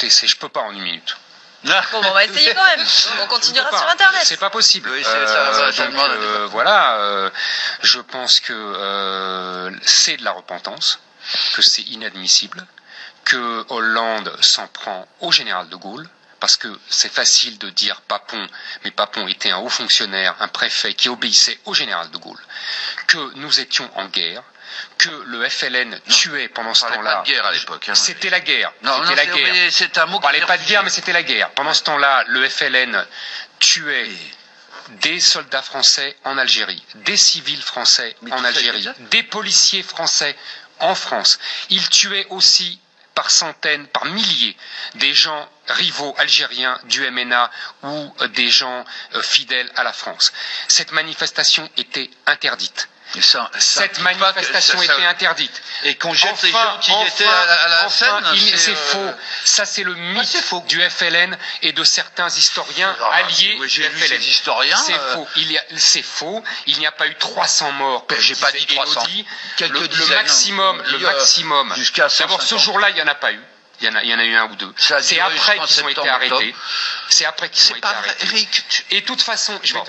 écoutez, je peux pas en 1 minute. Bon, on va essayer quand même. On continuera sur Internet. C'est pas possible. Oui, je pense que c'est de la repentance, que c'est inadmissible, que Hollande s'en prend au général de Gaulle, parce que c'est facile de dire Papon, mais Papon était un haut fonctionnaire, un préfet qui obéissait au général de Gaulle, que nous étions en guerre, que le FLN tuait pendant ce temps-là. Pas de guerre à l'époque. Hein. C'était la guerre. C'était la guerre. C'est un mot. On parlait pas de guerre, mais c'était la guerre. Pendant ce temps-là, le FLN tuait des soldats français en Algérie, des civils français en Algérie, des policiers français en France. Il tuait aussi par centaines, par milliers, des gens rivaux algériens du MNA ou des gens fidèles à la France. Cette manifestation était interdite. Cette manifestation était interdite. Et qu'on jette les gens qui étaient à la scène. C'est faux. Ça, c'est le mythe du FLN et de certains historiens alliés du FLN. C'est faux. Il n'y a pas eu 300 morts. J'ai pas dit 300. Le maximum. D'abord, ce jour-là, il n'y en a pas eu. Il y en a eu 1 ou 2. C'est après qu'ils ont été arrêtés. C'est après qu'ils ont été arrêtés. Et de toute façon, je vais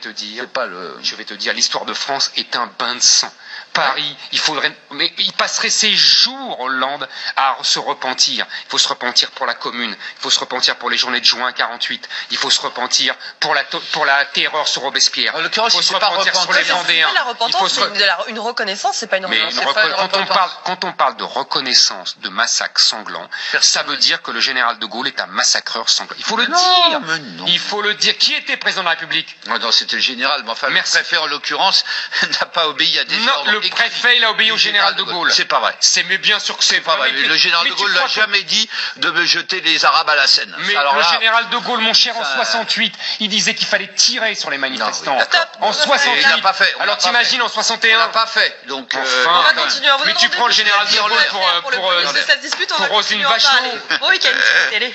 te dire, l'histoire de France est un bain de sang. Paris, il passerait ses jours, Hollande, à se repentir. Il faut se repentir pour la Commune, il faut se repentir pour les journées de juin 48, il faut se repentir pour la terreur sur Robespierre, il faut se repentir sur les Vendéens. La repentance, c'est une reconnaissance, c'est pas une reconnaissance. Quand on parle de reconnaissance de massacre sanglant, ça veut dire que le général de Gaulle est un massacreur sanglant. Il faut le dire. Il faut le dire. Qui était président de la République? Non, c'était le général. Mais enfin, le préfet, en l'occurrence, n'a pas obéi à des ordres. Le préfet, il a obéi au général de Gaulle. C'est pas vrai. Mais bien sûr que c'est pas vrai. Le général de Gaulle n'a jamais dit de me jeter les Arabes à la Seine. Mais le général de Gaulle, mon cher, en 68, il disait qu'il fallait tirer sur les manifestants. En 68. Il n'a pas fait. Alors t'imagines en 61. On n'a pas fait. Donc. On va continuer. Mais tu prends le général de Gaulle pour cette dispute. Roselyne Bachelot. Bon week-end, télé.